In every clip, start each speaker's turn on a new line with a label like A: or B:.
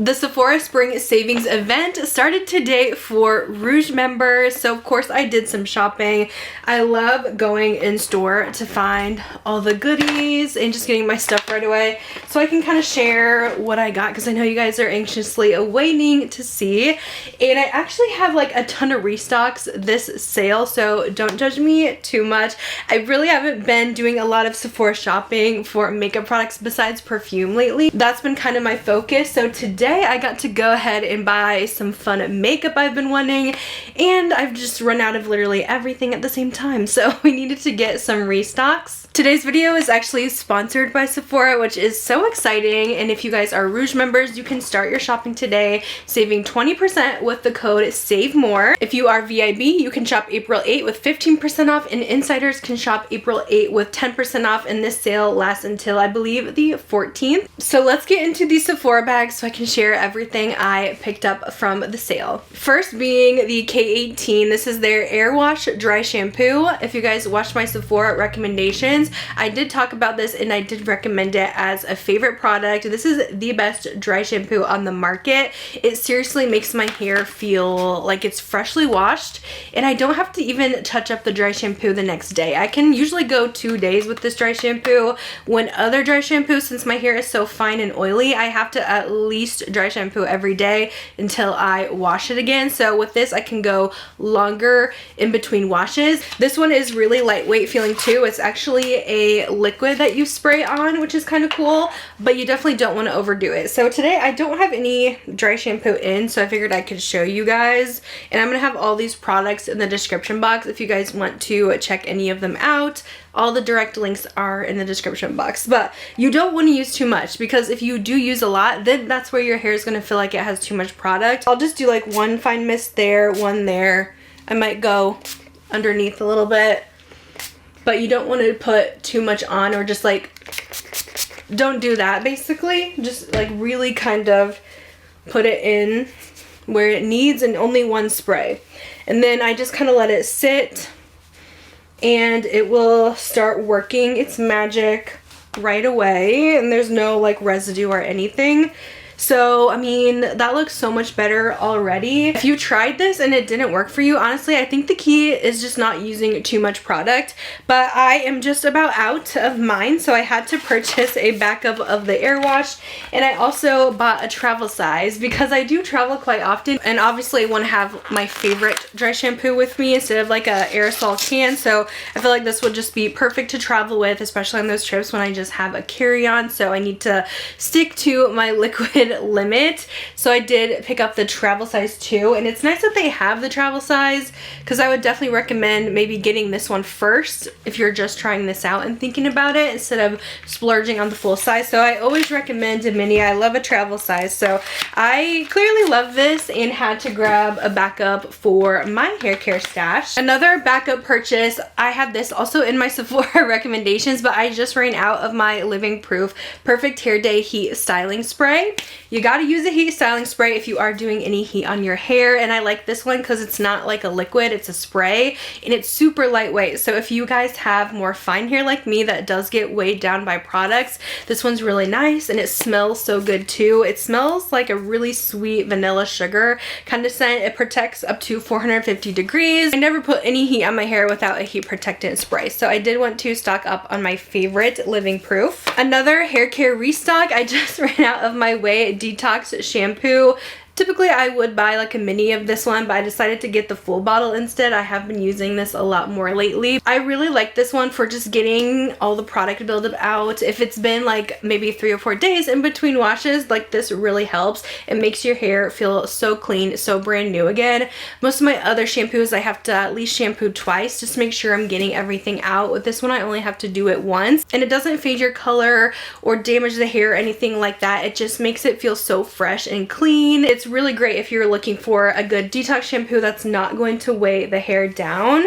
A: The Sephora Spring Savings event started today for Rouge members, so of course I did some shopping. I love going in store to find all the goodies and just getting my stuff right away so I can kind of share what I got, because I know you guys are anxiously awaiting to see. And I actually have like a ton of restocks this sale, so don't judge me too much. I really haven't been doing a lot of Sephora shopping for makeup products besides perfume lately. That's been kind of my focus, so today I got to go ahead and buy some fun makeup I've been wanting, and I've just run out of literally everything at the same time, so we needed to get some restocks. Today's video is actually sponsored by Sephora, which is so exciting, and if you guys are Rouge members, you can start your shopping today, saving 20% with the code SAVEMORE. If you are VIB, you can shop April 8 with 15% off, and insiders can shop April 8 with 10% off, and this sale lasts until I believe the 14th. So let's get into these Sephora bags so I can share everything I picked up from the sale. First being the K18. This is their Air Wash Dry Shampoo. If you guys watched my Sephora recommendations, I did talk about this and I did recommend it as a favorite product. This is the best dry shampoo on the market. It seriously makes my hair feel like it's freshly washed, and I don't have to even touch up the dry shampoo the next day. I can usually go 2 days with this dry shampoo. When other dry shampoos, since my hair is so fine and oily, I have to at least dry shampoo every day until I wash it again. So with this, I can go longer in between washes. This one is really lightweight feeling too. It's actually a liquid that you spray on, which is kind of cool, but you definitely don't want to overdo it. So today I don't have any dry shampoo in, so I figured I could show you guys, and I'm gonna have all these products in the description box if you guys want to check any of them out. All the direct links are in the description box, but you don't want to use too much, because if you do use a lot, then that's where your hair is going to feel like it has too much product. I'll just do like one fine mist there, one there. I might go underneath a little bit, but you don't want to put too much on, or just like, don't do that basically. Just like really kind of put it in where it needs, and only one spray. And then I just kind of let it sit, and it will start working its magic right away, and there's no like residue or anything. So, I mean, that looks so much better already. If you tried this and it didn't work for you, honestly, I think the key is just not using too much product. But I am just about out of mine, so I had to purchase a backup of the Air Wash. And I also bought a travel size because I do travel quite often. And obviously I want to have my favorite dry shampoo with me instead of like a aerosol can. So I feel like this would just be perfect to travel with, especially on those trips when I just have a carry-on. So I need to stick to my liquid limit, so I did pick up the travel size too, and it's nice that they have the travel size, because I would definitely recommend maybe getting this one first if you're just trying this out and thinking about it, instead of splurging on the full size. So I always recommend a mini. I love a travel size, so I clearly love this and had to grab a backup for my hair care stash. Another backup purchase, I have this also in my Sephora recommendations, but I just ran out of my Living Proof Perfect Hair Day Heat Styling Spray. You gotta use a heat styling spray if you are doing any heat on your hair, and I like this one because it's not like a liquid, it's a spray, and it's super lightweight. So if you guys have more fine hair like me that does get weighed down by products, this one's really nice, and it smells so good too. It smells like a really sweet vanilla sugar kind of scent. It protects up to 450 degrees. I never put any heat on my hair without a heat protectant spray, so I did want to stock up on my favorite Living Proof. Another hair care restock, I just ran out of my Way Detox shampoo. Typically I would buy like a mini of this one, but I decided to get the full bottle instead. I have been using this a lot more lately. I really like this one for just getting all the product buildup out. If it's been like maybe 3 or 4 days in between washes, like this really helps. It makes your hair feel so clean, so brand new again. Most of my other shampoos I have to at least shampoo twice just to make sure I'm getting everything out. With this one I only have to do it once, and it doesn't fade your color or damage the hair or anything like that. It just makes it feel so fresh and clean. It's really great if you're looking for a good detox shampoo that's not going to weigh the hair down.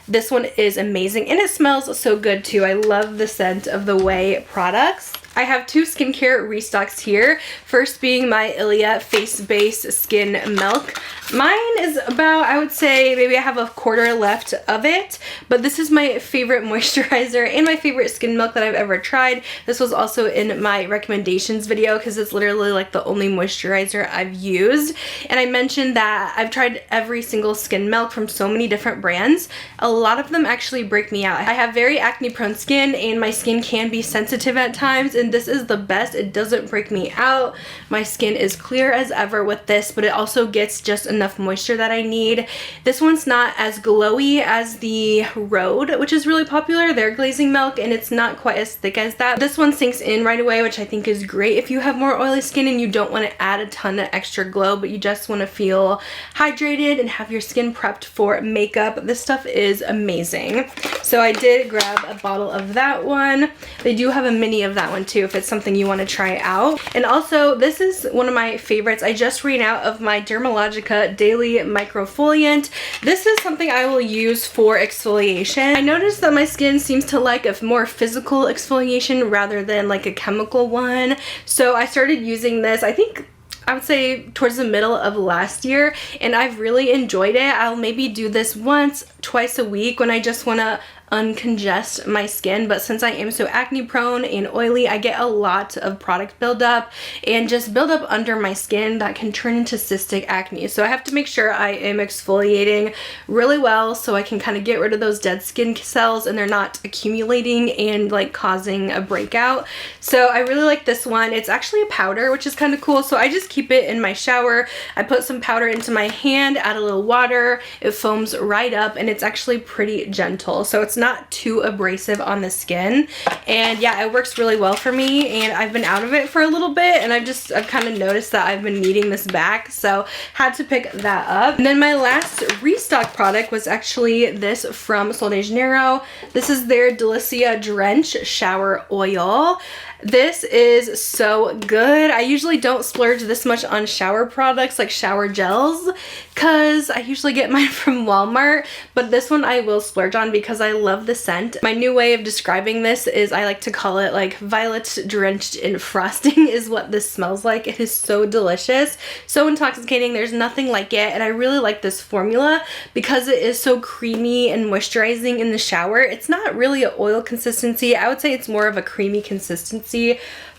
A: This one is amazing, and it smells so good too. I love the scent of the Way products. I have two skincare restocks here. First being my Ilia Face Base Skin Milk. Mine is about, I would say, maybe I have a quarter left of it, but this is my favorite moisturizer and my favorite skin milk that I've ever tried. This was also in my recommendations video because it's literally like the only moisturizer I've used. And I mentioned that I've tried every single skin milk from so many different brands. A lot of them actually break me out. I have very acne prone skin and my skin can be sensitive at times, and this is the best. It doesn't break me out. My skin is clear as ever with this, but it also gets just enough moisture that I need. This one's not as glowy as the Rhode, which is really popular, their glazing milk, and it's not quite as thick as that. This one sinks in right away, which I think is great if you have more oily skin and you don't want to add a ton of extra glow, but you just want to feel hydrated and have your skin prepped for makeup. This stuff is amazing. So I did grab a bottle of that one. They do have a mini of that one too if it's something you want to try out. And also, this is one of my favorites. I just ran out of my Dermalogica Daily Microfoliant. This is something I will use for exfoliation. I noticed that my skin seems to like a more physical exfoliation rather than like a chemical one. So I started using this, I think I would say towards the middle of last year, and I've really enjoyed it. I'll maybe do this once, twice a week when I just want to uncongest my skin, but since I am so acne prone and oily, I get a lot of product buildup and just buildup under my skin that can turn into cystic acne. So I have to make sure I am exfoliating really well so I can kind of get rid of those dead skin cells and they're not accumulating and like causing a breakout. So I really like this one. It's actually a powder, which is kind of cool. So I just keep it in my shower. I put some powder into my hand, add a little water, it foams right up, and it's actually pretty gentle. So it's not too abrasive on the skin, and yeah, it works really well for me. And I've been out of it for a little bit, and I've kind of noticed that I've been needing this back, so had to pick that up. And then my last restock product was actually this from Sol de Janeiro. This is their Delicia Drench Shower Oil. This is so good. I usually don't splurge this much on shower products like shower gels because I usually get mine from Walmart, but this one I will splurge on because I love the scent. My new way of describing this is I like to call it like violets drenched in frosting is what this smells like. It is so delicious, so intoxicating. There's nothing like it, and I really like this formula because it is so creamy and moisturizing in the shower. It's not really an oil consistency. I would say it's more of a creamy consistency,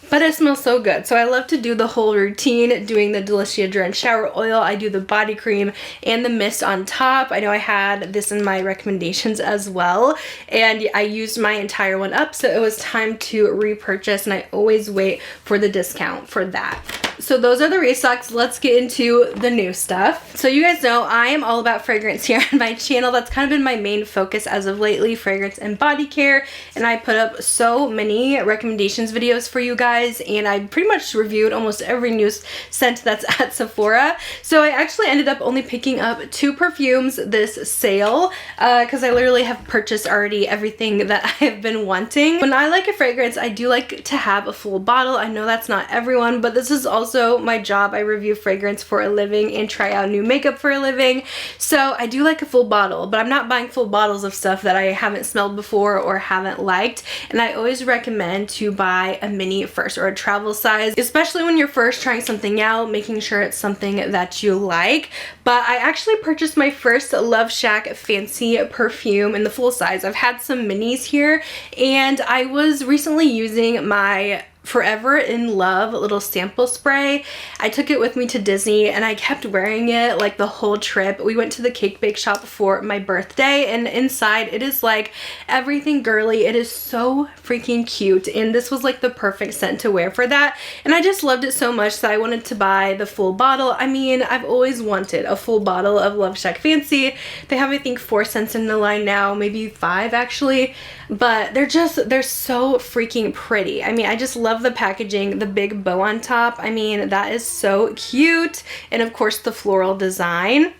A: but it smells so good. So I love to do the whole routine doing the Delicia Drench Shower Oil. I do the body cream and the mist on top. I know I had this in my recommendations as well, and I used my entire one up, so it was time to repurchase, and I always wait for the discount for that. So those are the restocks. Let's get into the new stuff. So you guys know I am all about fragrance here on my channel. That's kind of been my main focus as of lately, fragrance and body care, and I put up so many recommendations videos for you guys, and I pretty much reviewed almost every new scent that's at Sephora. So I actually ended up only picking up 2 perfumes this sale because I literally have purchased already everything that I have been wanting. When I like a fragrance, I do like to have a full bottle. I know that's not everyone, but this is also my job. I review fragrance for a living and try out new makeup for a living, so I do like a full bottle, but I'm not buying full bottles of stuff that I haven't smelled before or haven't liked. And I always recommend to buy a mini first or a travel size, especially when you're first trying something out, making sure it's something that you like. But I actually purchased my first Love Shack Fancy perfume in the full size. I've had some minis here, and I was recently using my Forever in Love little sample spray. I took it with me to Disney and I kept wearing it like the whole trip. We went to the cake bake shop for my birthday, and inside it is like everything girly. It is so freaking cute, and this was like the perfect scent to wear for that, and I just loved it so much that I wanted to buy the full bottle. I mean, I've always wanted a full bottle of Love Shack Fancy. They have, I think, 4 scents in the line now, maybe 5 actually, but they're so freaking pretty. I mean, I just love the packaging, the big bow on top. I mean, that is so cute, and of course the floral design.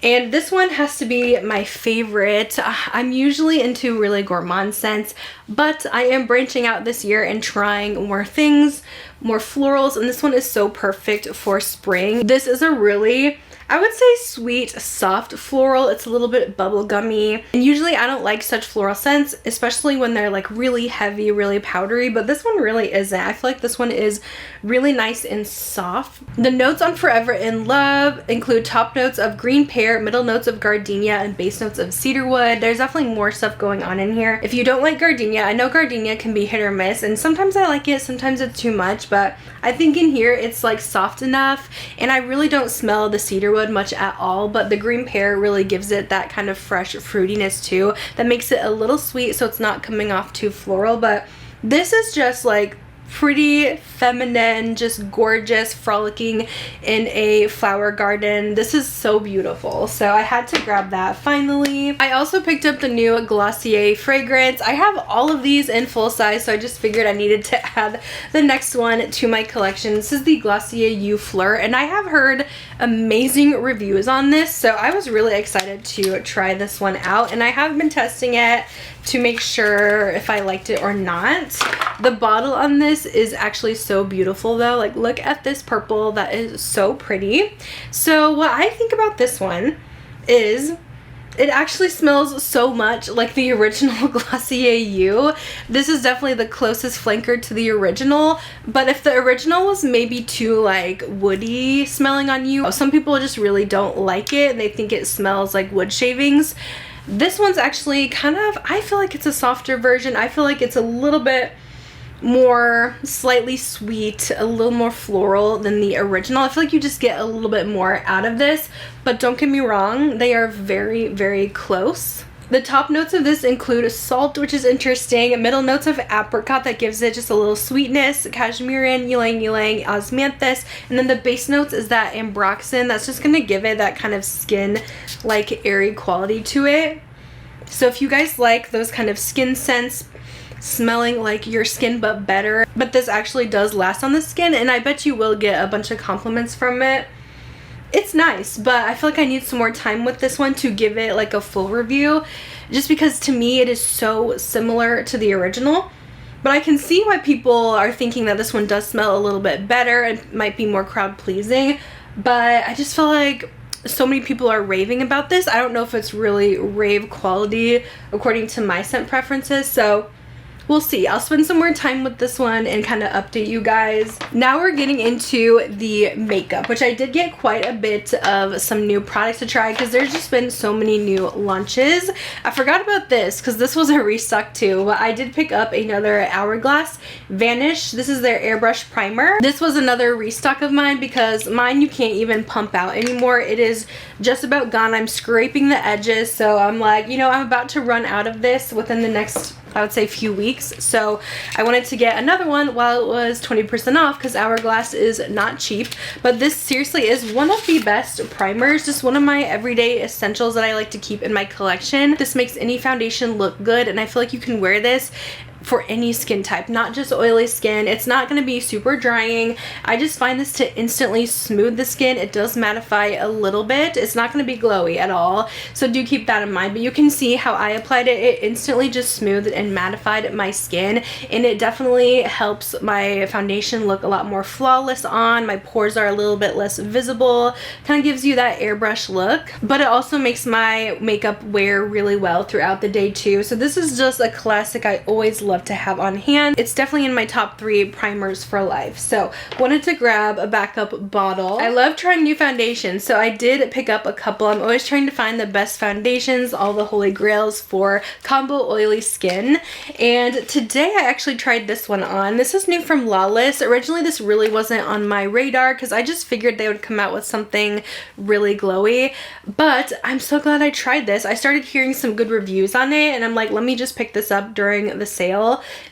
A: And this one has to be my favorite. I'm usually into really gourmand scents, but I am branching out this year and trying more things, more florals, and this one is so perfect for spring. This is a really I would say sweet, soft floral. It's a little bit bubblegummy. And usually I don't like such floral scents, especially when they're like really heavy, really powdery, but this one really isn't. I feel like this one is really nice and soft. The notes on Forever in Love include top notes of green pear, middle notes of gardenia, and base notes of cedarwood. There's definitely more stuff going on in here. If you don't like gardenia, I know gardenia can be hit or miss, and sometimes I like it, sometimes it's too much, but I think in here it's like soft enough, and I really don't smell the cedarwood much at all, but the green pear really gives it that kind of fresh fruitiness too that makes it a little sweet, so it's not coming off too floral. But this is just like pretty feminine, just gorgeous, frolicking in a flower garden. This is so beautiful, so I had to grab that finally. I also picked up the new Glossier fragrance. I have all of these in full size, so I just figured I needed to add the next one to my collection. This is the Glossier You Fleur, and I have heard amazing reviews on this, so I was really excited to try this one out, and I have been testing it to make sure if I liked it or not. The bottle on this is actually so beautiful though. Like, look at this purple, that is so pretty. So what I think about this one is it actually smells so much like the original Glossier You. This is definitely the closest flanker to the original, but if the original was maybe too like woody smelling on you, some people just really don't like it and they think it smells like wood shavings. This one's actually kind of, I feel like it's a softer version. I feel like it's a little bit more slightly sweet, a little more floral than the original. I feel like you just get a little bit more out of this, but don't get me wrong, they are very, very close. The top notes of this include salt, which is interesting, middle notes of apricot that gives it just a little sweetness, cashmere, ylang ylang, osmanthus, and then the base notes is that ambroxan that's just gonna give it that kind of skin like airy quality to it. So if you guys like those kind of skin scents, smelling like your skin but better, but this actually does last on the skin, and I bet you will get a bunch of compliments from it. It's nice, but I feel like I need some more time with this one to give it like a full review, just because to me it is so similar to the original. But I can see why people are thinking that this one does smell a little bit better and might be more crowd pleasing, but I just feel like so many people are raving about this. I don't know if it's really rave quality according to my scent preferences, so we'll see. I'll spend some more time with this one and kind of update you guys. Now we're getting into the makeup, which I did get quite a bit of some new products to try because there's just been so many new launches. I forgot about this because this was a restock too, but I did pick up another Hourglass Vanish. This is their airbrush primer. This was another restock of mine because mine you can't even pump out anymore. It is just about gone. I'm scraping the edges, so I'm like, you know, I'm about to run out of this within the next, I would say, few weeks. So I wanted to get another one while it was 20% off because Hourglass is not cheap. But this seriously is one of the best primers, just one of my everyday essentials that I like to keep in my collection. This makes any foundation look good, and I feel like you can wear this for any skin type, not just oily skin. It's not going to be super drying. I just find this to instantly smooth the skin. It does mattify a little bit. It's not going to be glowy at all, so do keep that in mind. But you can see how I applied it. It instantly just smoothed and mattified my skin, and it definitely helps my foundation look a lot more flawless on. My pores are a little bit less visible. Kind of gives you that airbrush look, but it also makes my makeup wear really well throughout the day too. So this is just a classic I always love to have on hand. It's definitely in my top 3 primers for life. So wanted to grab a backup bottle. I love trying new foundations, so I did pick up a couple. I'm always trying to find the best foundations, all the holy grails for combo oily skin, and today I actually tried this one on. This is new from Lawless. Originally this really wasn't on my radar because I just figured they would come out with something really glowy, but I'm so glad I tried this. I started hearing some good reviews on it, and I'm like, let me just pick this up during the sale.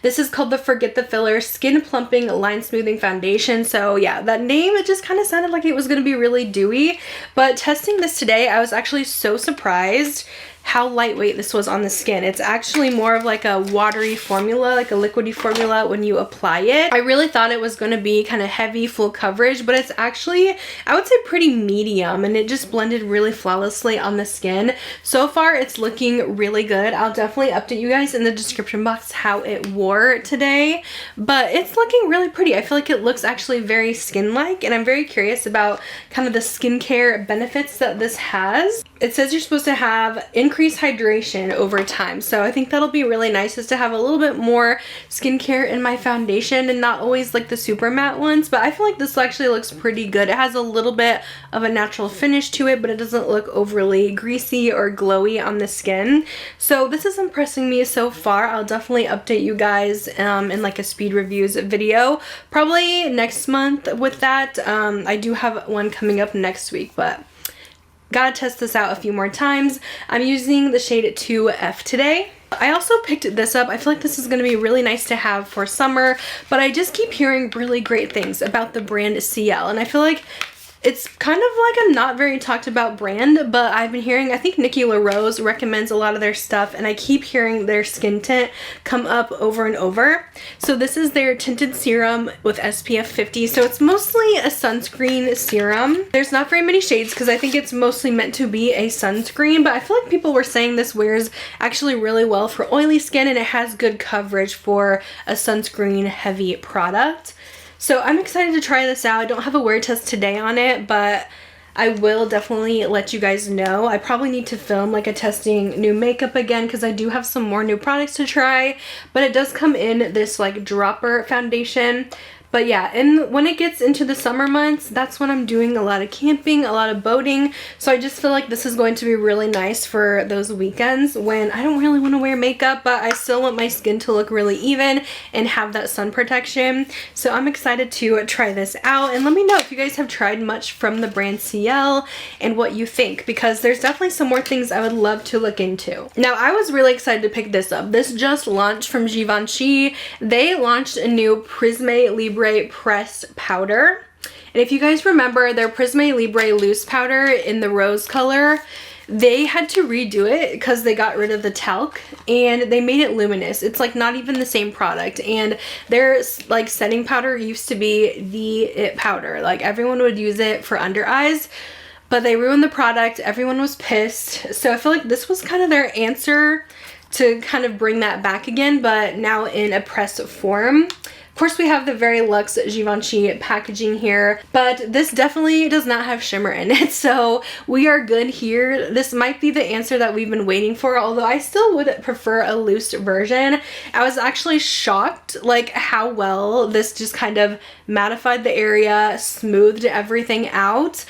A: This is called the Forget the Filler Skin Plumping Line Smoothing Foundation. So yeah, that name, it just kind of sounded like it was going to be really dewy, but testing this today, I was actually so surprised how lightweight this was on the skin. It's actually more of like a watery formula, like a liquidy formula when you apply it. I really thought it was going to be kind of heavy, full coverage, but it's actually, I would say, pretty medium, and it just blended really flawlessly on the skin. So far, it's looking really good. I'll definitely update you guys in the description box how it wore today, but it's looking really pretty. I feel like it looks actually very skin-like, and I'm very curious about kind of the skincare benefits that this has. It says you're supposed to have increased hydration over time, so I think that'll be really nice, is to have a little bit more skincare in my foundation and not always like the super matte ones. But I feel like this actually looks pretty good. It has a little bit of a natural finish to it, but it doesn't look overly greasy or glowy on the skin. So this is impressing me so far. I'll definitely update you guys in like a speed reviews video, probably next month with that. I do have one coming up next week, but gotta test this out a few more times. I'm using the shade 2F today. I also picked this up. I feel like this is going to be really nice to have for summer, but I just keep hearing really great things about the brand CL, and I feel like it's kind of like a not very talked about brand, but I've been hearing, I think Nikki LaRose recommends a lot of their stuff, and I keep hearing their skin tint come up over and over. So this is their tinted serum with SPF 50. So it's mostly a sunscreen serum. There's not very many shades because I think it's mostly meant to be a sunscreen, but I feel like people were saying this wears actually really well for oily skin, and it has good coverage for a sunscreen heavy product. So I'm excited to try this out. I don't have a wear test today on it, but I will definitely let you guys know. I probably need to film like a testing new makeup again because I do have some more new products to try, but it does come in this like dropper foundation. But yeah, and when it gets into the summer months, that's when I'm doing a lot of camping, a lot of boating. So I just feel like this is going to be really nice for those weekends when I don't really want to wear makeup, but I still want my skin to look really even and have that sun protection. So I'm excited to try this out, and let me know if you guys have tried much from the brand CL and what you think, because there's definitely some more things I would love to look into. Now, I was really excited to pick this up. This just launched from Givenchy. They launched a new Prisme Libre pressed powder, and if you guys remember their Prisme Libre loose powder in the rose color, they had to redo it because they got rid of the talc and they made it luminous. It's like not even the same product, and their like setting powder used to be the it powder. Like everyone would use it for under eyes, but they ruined the product. Everyone was pissed. So I feel like this was kind of their answer to kind of bring that back again, but now in a pressed form. Of course, we have the very luxe Givenchy packaging here, but this definitely does not have shimmer in it, so we are good here. This might be the answer that we've been waiting for, although I still would prefer a loose version. I was actually shocked like how well this just kind of mattified the area, smoothed everything out.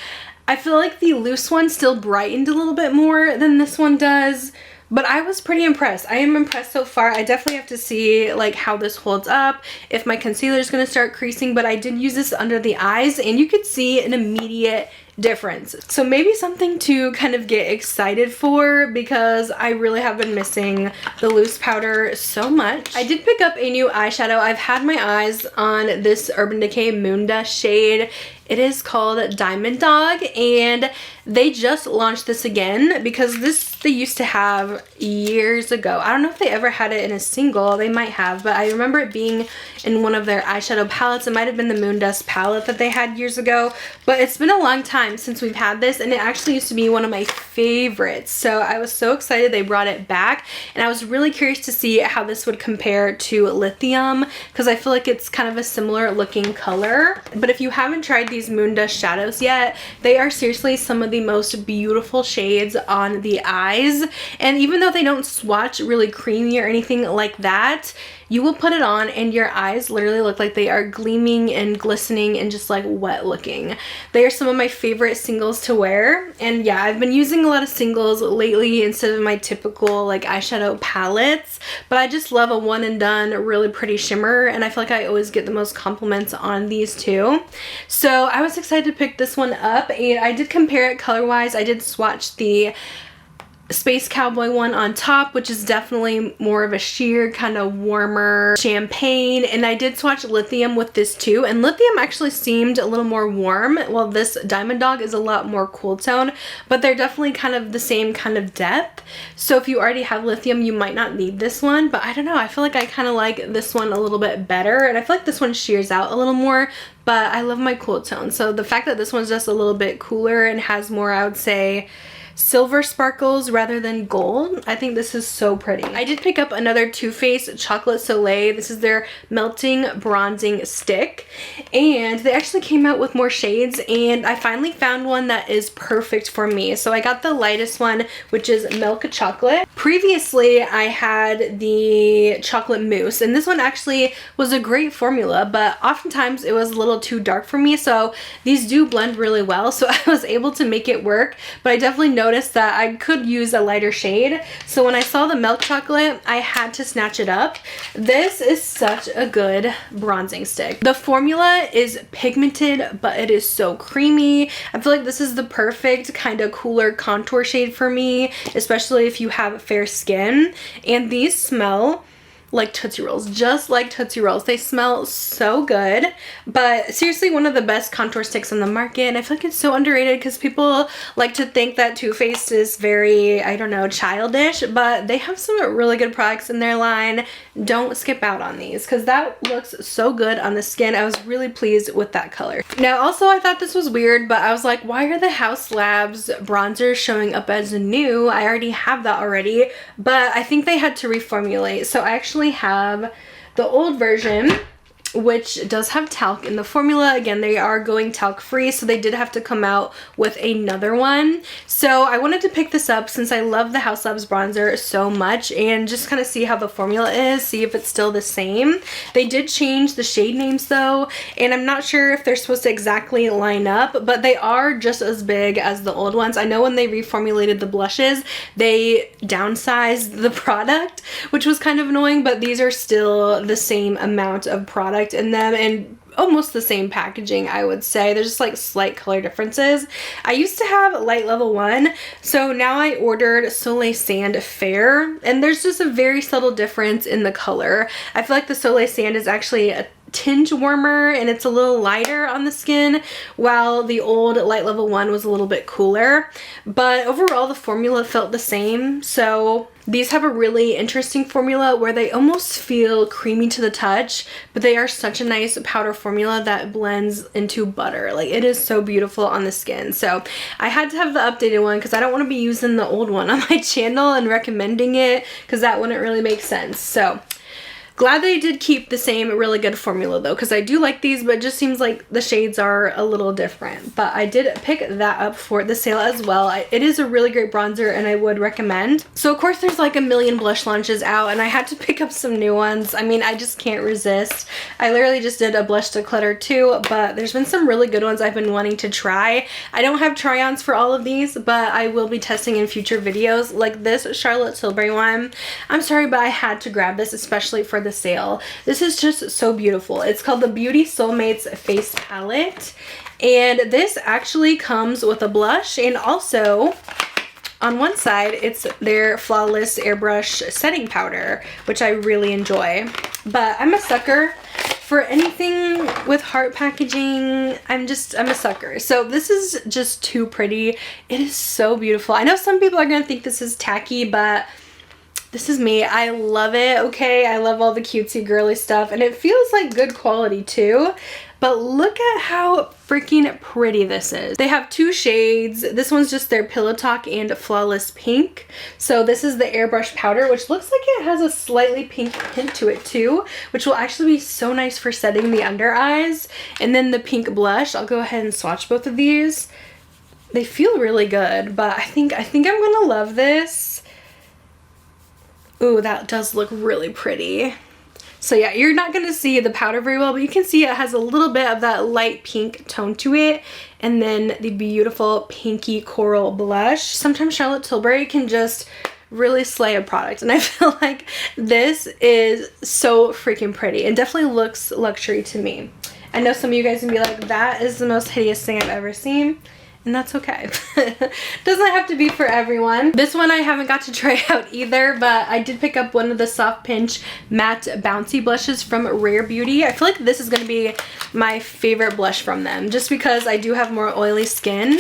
A: I feel like the loose one still brightened a little bit more than this one does, but I was pretty impressed. I am impressed so far. I definitely have to see like how this holds up, if my concealer is going to start creasing, but I did use this under the eyes and you could see an immediate difference. So maybe something to kind of get excited for, because I really have been missing the loose powder so much. I did pick up a new eyeshadow. I've had my eyes on this Urban Decay Moon Dust shade. It is called Diamond Dog, and they just launched this again because this they used to have years ago. I don't know if they ever had it in a single. They might have, but I remember it being in one of their eyeshadow palettes. It might have been the Moon Dust palette that they had years ago, but it's been a long time since we've had this, and it actually used to be one of my favorites. So I was so excited they brought it back, and I was really curious to see how this would compare to Lithium because I feel like it's kind of a similar looking color. But if you haven't tried these Moon Dust shadows yet, they are seriously some of the most beautiful shades on the eyes, and even though they don't swatch really creamy or anything like that, you will put it on and your eyes literally look like they are gleaming and glistening and just like wet looking. They are some of my favorite singles to wear, and yeah, I've been using a lot of singles lately instead of my typical like eyeshadow palettes, but I just love a one and done really pretty shimmer, and I feel like I always get the most compliments on these two. So I was excited to pick this one up, and I did compare it color wise. I did swatch the Space Cowboy one on top, which is definitely more of a sheer, kind of warmer champagne. And I did swatch Lithium with this too, and Lithium actually seemed a little more warm, while this Diamond Dog is a lot more cool tone, but they're definitely kind of the same kind of depth. So if you already have Lithium, you might not need this one, but I don't know, I feel like I kind of like this one a little bit better, and I feel like this one sheers out a little more, but I love my cool tone. So the fact that this one's just a little bit cooler and has more, I would say, silver sparkles rather than gold, I think this is so pretty. I did pick up another Too Faced Chocolate Soleil. This is their melting bronzing stick, and they actually came out with more shades, and I finally found one that is perfect for me. So I got the lightest one, which is Milk Chocolate. Previously I had the Chocolate Mousse, and this one actually was a great formula, but oftentimes it was a little too dark for me, so these do blend really well, so I was able to make it work. But I definitely noticed that I could use a lighter shade, so when I saw the Milk Chocolate, I had to snatch it up. This is such a good bronzing stick. The formula is pigmented, but it is so creamy. I feel like this is the perfect kind of cooler contour shade for me, especially if you have fair skin. And these smell like Tootsie Rolls, just like Tootsie Rolls. They smell so good, but seriously, one of the best contour sticks on the market, and I feel like it's so underrated because people like to think that Too Faced is very, I don't know, childish, but they have some really good products in their line. Don't skip out on these because that looks so good on the skin. I was really pleased with that color. Now, also, I thought this was weird, but I was like, why are the Haus Labs bronzers showing up as new? I already have that already, but I think they had to reformulate. So I actually have the old version, which does have talc in the formula. Again, they are going talc free, so they did have to come out with another one. So I wanted to pick this up since I love the Haus Labs bronzer so much, and just kind of see how the formula is, see if it's still the same. They did change the shade names though, and I'm not sure if they're supposed to exactly line up, but they are just as big as the old ones. I know when they reformulated the blushes, they downsized the product, which was kind of annoying, but these are still the same amount of product in them and almost the same packaging, I would say. There's just like slight color differences. I used to have light level 1, so now I ordered Soleil Sand Fair, and there's just a very subtle difference in the color. I feel like the Soleil Sand is actually a tinge warmer and it's a little lighter on the skin, while the old light level 1 was a little bit cooler, but overall the formula felt the same. So these have a really interesting formula where they almost feel creamy to the touch, but they are such a nice powder formula that blends into butter. Like, it is so beautiful on the skin. So I had to have the updated one because I don't want to be using the old one on my channel and recommending it because that wouldn't really make sense. So glad they did keep the same really good formula though, because I do like these, but it just seems like the shades are a little different. But I did pick that up for the sale as well. It is a really great bronzer and I would recommend. So of course there's like a million blush launches out, and I had to pick up some new ones. I mean, I just can't resist. I literally just did a blush declutter too, but there's been some really good ones I've been wanting to try. I don't have try-ons for all of these, but I will be testing in future videos, like this Charlotte Tilbury one. I'm sorry, but I had to grab this, especially for the sale. This is just so beautiful. It's called the Beauty Soulmates Face Palette, and this actually comes with a blush, and also on one side it's their Flawless Airbrush Setting Powder, which I really enjoy. But I'm a sucker for anything with heart packaging. I'm a sucker. So this is just too pretty. It is so beautiful. I know some people are gonna think this is tacky, but this is me. I love it, okay? I love all the cutesy girly stuff, and it feels like good quality too. But look at how freaking pretty this is. They have two shades. This one's just their Pillow Talk and Flawless Pink. So this is the airbrush powder, which looks like it has a slightly pink hint to it too, which will actually be so nice for setting the under eyes. And then the pink blush. I'll go ahead and swatch both of these. They feel really good, but I think I'm gonna love this. Ooh, that does look really pretty. So yeah, you're not gonna see the powder very well, but you can see it has a little bit of that light pink tone to it, and then the beautiful pinky coral blush. Sometimes Charlotte Tilbury can just really slay a product, and I feel like this is so freaking pretty and definitely looks luxury to me. I know some of you guys can be like, that is the most hideous thing I've ever seen. and that's okay. Doesn't have to be for everyone. This one I haven't got to try out either, but I did pick up one of the Soft Pinch Matte Bouncy Blushes from Rare Beauty. I feel like this is going to be my favorite blush from them, just because I do have more oily skin.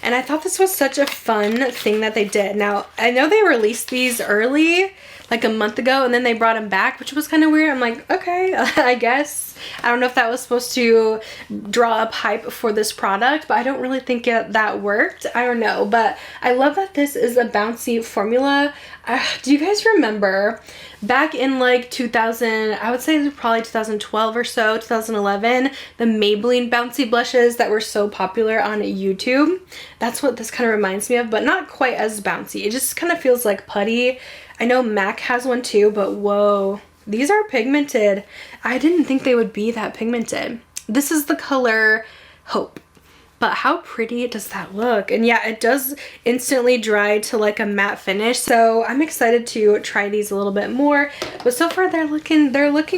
A: And I thought this was such a fun thing that they did. Now, I know they released these early, like a month ago, and then they brought them back, which was kind of weird. I'm like, okay, I guess. I don't know if that was supposed to draw up hype for this product, but I don't really think that worked. I don't know, but I love that this is a bouncy formula. Do you guys remember back in like 2000, I would say probably 2012 or so, 2011, the Maybelline bouncy blushes that were so popular on YouTube? That's what this kind of reminds me of, but not quite as bouncy. It just kind of feels like putty. I know MAC has one too, but whoa, these are pigmented. I didn't think they would be that pigmented. This is the color Hope. But how pretty does that look? And yeah, it does instantly dry to like a matte finish. So I'm excited to try these a little bit more. But so far they're looking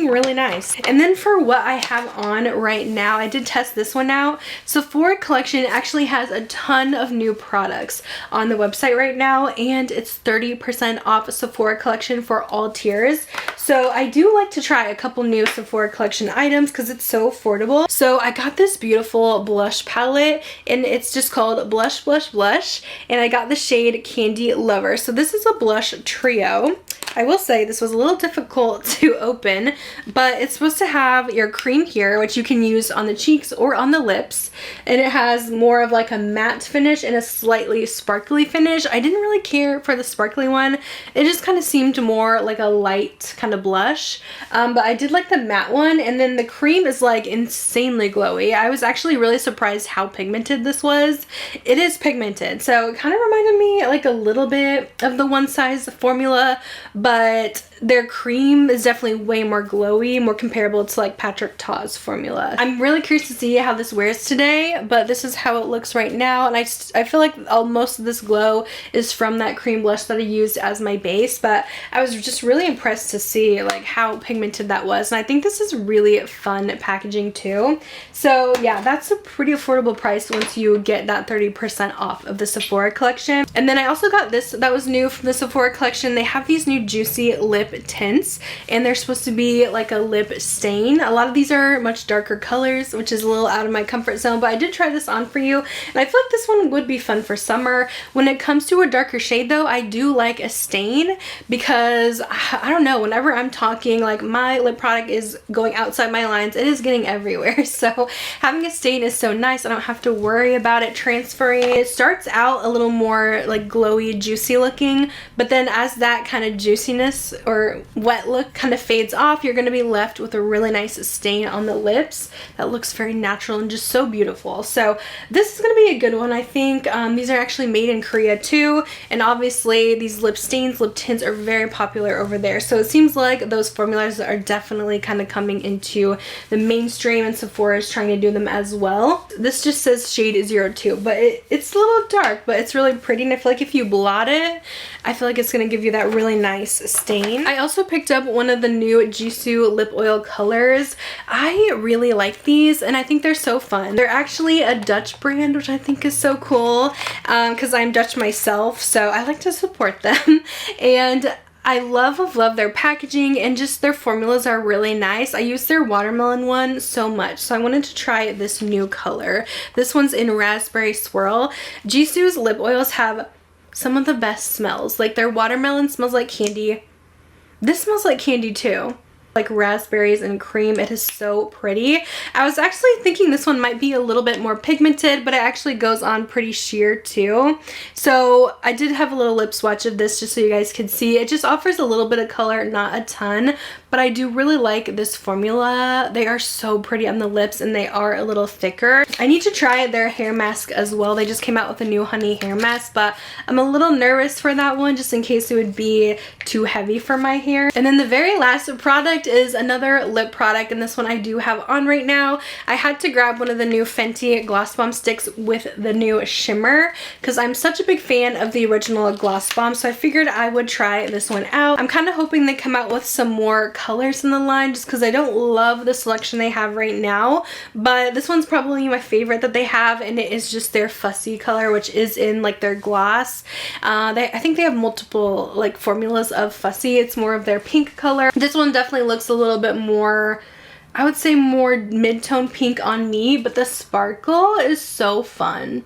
A: really nice. And then for what I have on right now, I did test this one out. Sephora Collection actually has a ton of new products on the website right now, and it's 30% off Sephora Collection for all tiers. So I do like to try a couple new Sephora Collection items because it's so affordable. So I got this beautiful blush palette, and it's just called Blush Blush Blush, and I got the shade Candy Lover. So this is a blush trio. I will say this was a little difficult to open, but it's supposed to have your cream here, which you can use on the cheeks or on the lips, and it has more of like a matte finish and a slightly sparkly finish. I didn't really care for the sparkly one. It just kind of seemed more like a light kind of blush, but I did like the matte one. And then the cream is like insanely glowy. I was actually really surprised how pigmented this was. It is pigmented, so it kind of reminded me like a little bit of the One Size formula, but their cream is definitely way more glowy, more comparable to like Patrick Ta's formula. I'm really curious to see how this wears today, but this is how it looks right now, and I feel like most of this glow is from that cream blush that I used as my base, but I was just really impressed to see like how pigmented that was, and I think this is really fun packaging too. So yeah, that's a pretty affordable price once you get that 30% off of the Sephora Collection. And then I also got this that was new from the Sephora Collection. They have these new Juicy Lip tints, and they're supposed to be like a lip stain. A lot of these are much darker colors, which is a little out of my comfort zone, but I did try this on for you, and I feel like this one would be fun for summer. When it comes to a darker shade though, I do like a stain, because I don't know, whenever I'm talking, like my lip product is going outside my lines, it is getting everywhere. So having a stain is so nice. I don't have to worry about it transferring. It starts out a little more like glowy, juicy looking, but then as that kind of juiciness or wet look kind of fades off, you're going to be left with a really nice stain on the lips that looks very natural and just so beautiful. So this is going to be a good one, I think. These are actually made in Korea too, and obviously these lip stains, lip tints are very popular over there, so it seems like those formulas are definitely kind of coming into the mainstream, and Sephora is trying to do them as well. This just says shade 02, but it's a little dark, but it's really pretty, and I feel like if you blot it, I feel like it's going to give you that really nice stain. I also picked up one of the new Jisoo lip oil colors. I really like these, and I think they're so fun. They're actually a Dutch brand, which I think is so cool, because I'm Dutch myself, so I like to support them. And I love their packaging, and just their formulas are really nice. I use their watermelon one so much, so I wanted to try this new color. This one's in Raspberry Swirl. Jisoo's lip oils have some of the best smells. Like their watermelon smells like candy. This smells like candy too. Like raspberries and cream. It is so pretty. I was actually thinking this one might be a little bit more pigmented, but it actually goes on pretty sheer too. So I did have a little lip swatch of this just so you guys could see. It just offers a little bit of color, not a ton, but I do really like this formula. They are so pretty on the lips, and they are a little thicker. I need to try their hair mask as well. They just came out with a new honey hair mask, but I'm a little nervous for that one just in case it would be too heavy for my hair. And then the very last product product is another lip product, and this one I do have on right now. I had to grab one of the new Fenty Gloss Bomb sticks with the new shimmer because I'm such a big fan of the original Gloss Bomb, so I figured I would try this one out. I'm kind of hoping they come out with some more colors in the line just because I don't love the selection they have right now, but this one's probably my favorite that they have, and it is just their Fussy color, which is in like their gloss. I think they have multiple like formulas of Fussy. It's more of their pink color. This one definitely looks a little bit more, I would say more mid-tone pink on me, but the sparkle is so fun.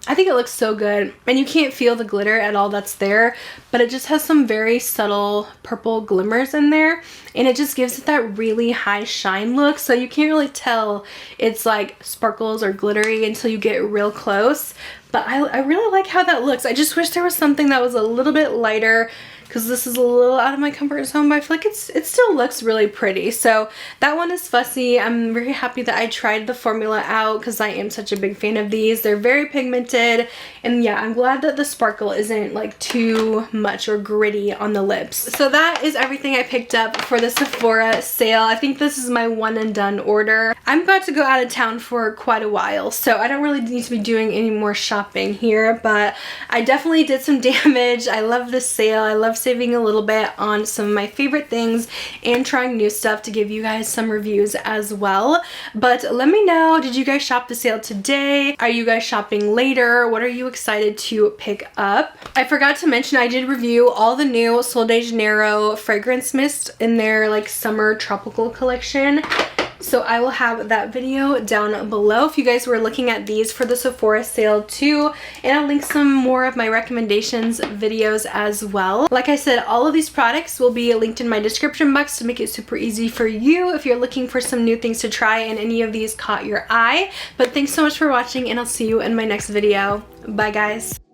A: I think it looks so good, and you can't feel the glitter at all that's there, but it just has some very subtle purple glimmers in there, and it just gives it that really high shine look, so you can't really tell it's like sparkles or glittery until you get real close. But I really like how that looks. I just wish there was something that was a little bit lighter, because this is a little out of my comfort zone, but I feel like it still looks really pretty. So that one is Fussy. I'm very happy that I tried the formula out because I am such a big fan of these. They're very pigmented, and yeah, I'm glad that the sparkle isn't like too much or gritty on the lips. So that is everything I picked up for the Sephora sale. I think this is my one and done order. I'm about to go out of town for quite a while, so I don't really need to be doing any more shopping here, but I definitely did some damage. I love this sale. I love saving a little bit on some of my favorite things and trying new stuff to give you guys some reviews as well. But let me know, did you guys shop the sale today? Are you guys shopping later? What are you excited to pick up? I forgot to mention I did review all the new Sol de Janeiro fragrance mist in their like summer tropical collection. So I will have that video down below if you guys were looking at these for the Sephora sale too. And I'll link some more of my recommendations videos as well. Like I said, all of these products will be linked in my description box to make it super easy for you if you're looking for some new things to try and any of these caught your eye. But thanks so much for watching, and I'll see you in my next video. Bye guys.